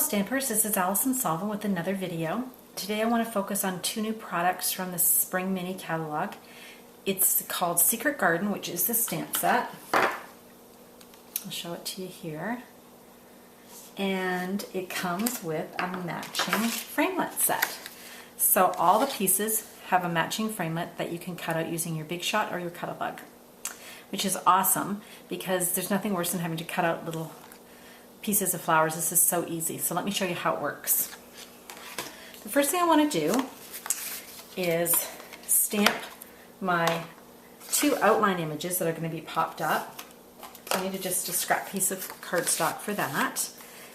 Stampers, this is Alison with another video. Today I want to focus on two new products from the Spring Mini Catalog. It's called Secret Garden, which is the stamp set. I'll show it to you here. And it comes with a matching framelit set. So all the pieces have a matching framelit that you can cut out using your Big Shot or your Cut-A-Bug, which is awesome because there's nothing worse than having to cut out little pieces of flowers. This is so easy. So let me show you how it works. The first thing I want to do is stamp my two outline images that are going to be popped up. So I need just a scrap piece of cardstock for that.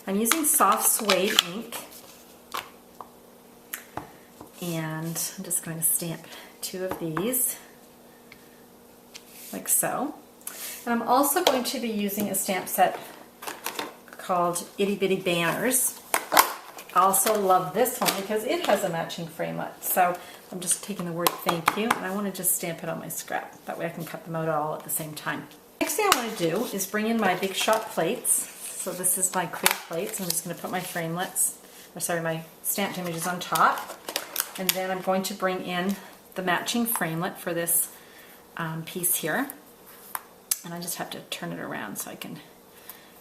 I'm using soft suede ink, and I'm just going to stamp two of these like so. And I'm also going to be using a stamp set called Itty Bitty Banners. I also love this one because it has a matching framelit. So I'm just taking the word thank you and I want to just stamp it on my scrap. That way I can cut them out all at the same time. Next thing I want to do is bring in my Big Shot plates. So this is my clear plates. I'm just going to put my framelits, or sorry, my stamped images on top. And then I'm going to bring in the matching framelit for this piece here. And I just have to turn it around so I can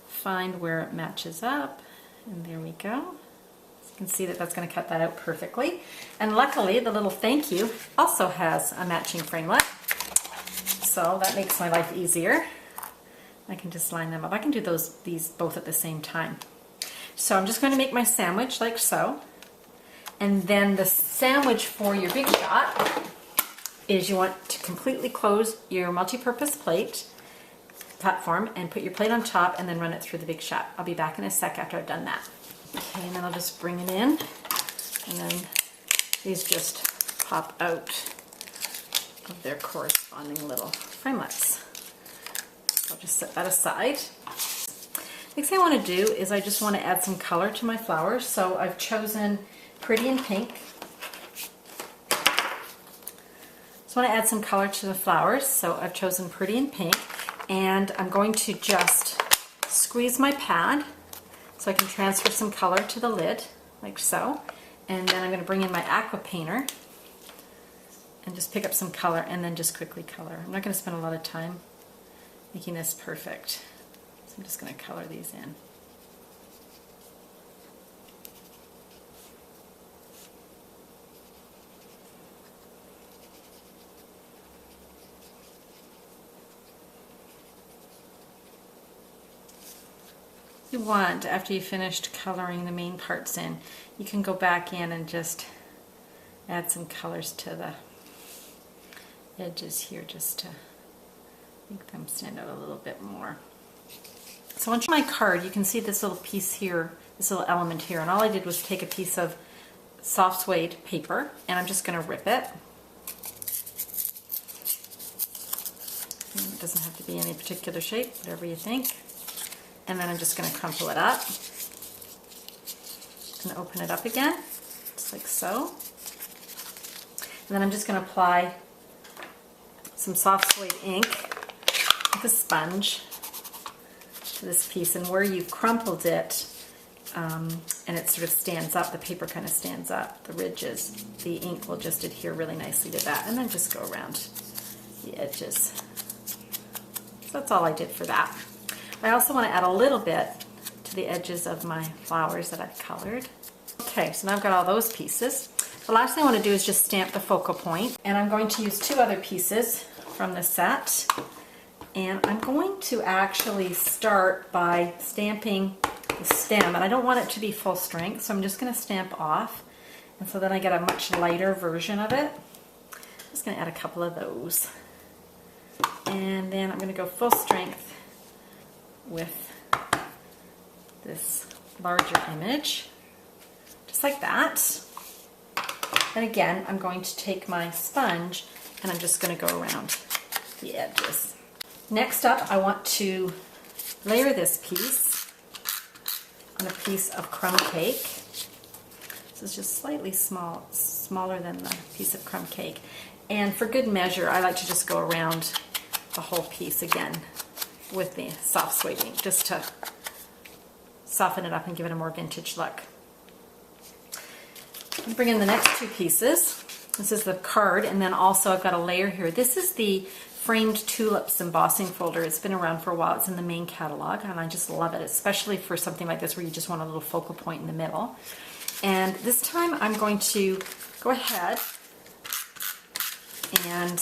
find where it matches up, and there we go. So you can see that that's going to cut that out perfectly. And luckily the little thank you also has a matching framelit, so that makes my life easier. I can just line them up. I can do these both at the same time. So I'm just going to make my sandwich like so, and then the sandwich for your Big Shot is you want to completely close your multi-purpose plate platform and put your plate on top and then run it through the Big Shot. I'll be back in a sec after I've done that. Okay, and then I'll just bring it in, and then these just pop out of their corresponding little framelits. I'll just set that aside. Next thing I want to do is I just want to add some color to my flowers. So I've chosen Pretty in Pink. Just want to add some color to the flowers, so I've chosen Pretty in Pink. And I'm going to just squeeze my pad so I can transfer some color to the lid, like so. And then I'm going to bring in my aqua painter and just pick up some color and then just quickly color. I'm not going to spend a lot of time making this perfect, so I'm just going to color these in. You want, after you finished coloring the main parts in, you can go back in and just add some colors to the edges here just to make them stand out a little bit more. So once my card, you can see this little piece here, this little element here, and all I did was take a piece of soft suede paper and I'm just going to rip it. And it doesn't have to be any particular shape, whatever you think. And then I'm just going to crumple it up and open it up again, just like so. And then I'm just going to apply some soft suede ink with a sponge to this piece. And where you've crumpled it, and it sort of stands up, the paper kind of stands up, the ridges, the ink will just adhere really nicely to that. And then just go around the edges. So that's all I did for that. I also want to add a little bit to the edges of my flowers that I've colored. Okay, so now I've got all those pieces. The last thing I want to do is just stamp the focal point, and I'm going to use two other pieces from the set, and I'm going to actually start by stamping the stem, and I don't want it to be full strength, so I'm just going to stamp off, and so then I get a much lighter version of it. I'm just going to add a couple of those, and then I'm going to go full strength with this larger image, just like that. And again, I'm going to take my sponge and I'm just going to go around the edges. Next up, I want to layer this piece on a piece of crumb cake. This is just slightly smaller than the piece of crumb cake. And for good measure, I like to just go around the whole piece again with the soft suede ink, just to soften it up and give it a more vintage look. I'm bringing the next two pieces. This is the card, and then also I've got a layer here. This is the framed tulips embossing folder. It's been around for a while. It's in the main catalog, and I just love it, especially for something like this where you just want a little focal point in the middle. And this time I'm going to go ahead and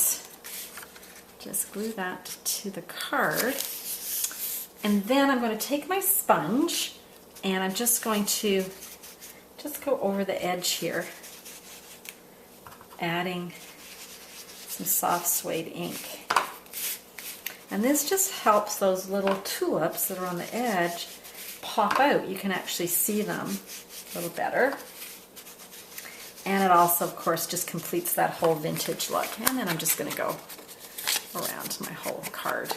just glue that to the card. And then I'm going to take my sponge and I'm just going to just go over the edge here, adding some soft suede ink. And this just helps those little tulips that are on the edge pop out. You can actually see them a little better. And it also, of course, just completes that whole vintage look. And then I'm just going to go around my whole card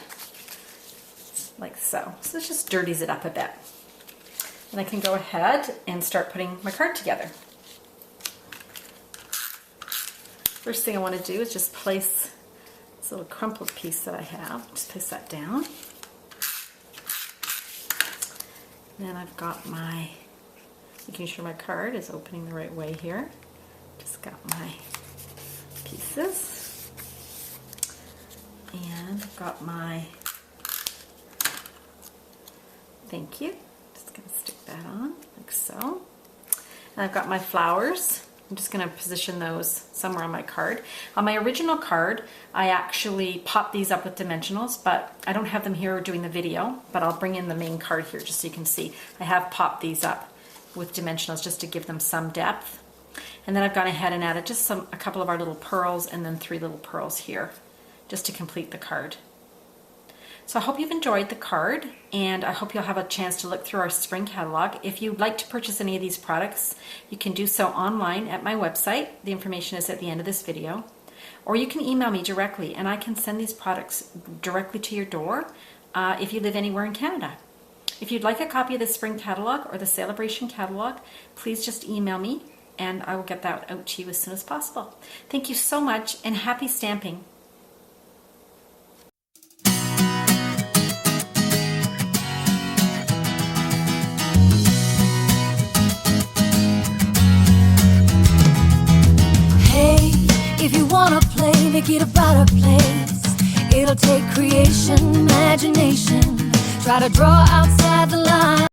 like so. So this just dirties it up a bit. And I can go ahead and start putting my card together. First thing I want to do is just place this little crumpled piece that I have. Just place that down. Then I've got my, making sure my card is opening the right way here. Just got my pieces. And I've got my thank you. Just going to stick that on like so. And I've got my flowers. I'm just going to position those somewhere on my card. On my original card, I actually popped these up with dimensionals, but I don't have them here doing the video, but I'll bring in the main card here just so you can see. I have popped these up with dimensionals just to give them some depth. And then I've gone ahead and added just a couple of our little pearls and then 3 little pearls here just to complete the card. So I hope you've enjoyed the card, and I hope you'll have a chance to look through our spring catalog. If you'd like to purchase any of these products, you can do so online at my website. The information is at the end of this video. Or you can email me directly, and I can send these products directly to your door if you live anywhere in Canada. If you'd like a copy of the spring catalog or the Sale-a-bration catalog, please just email me, and I will get that out to you as soon as possible. Thank you so much, and happy stamping. If you wanna play, make it a better place. It'll take creation, imagination. Try to draw outside the line.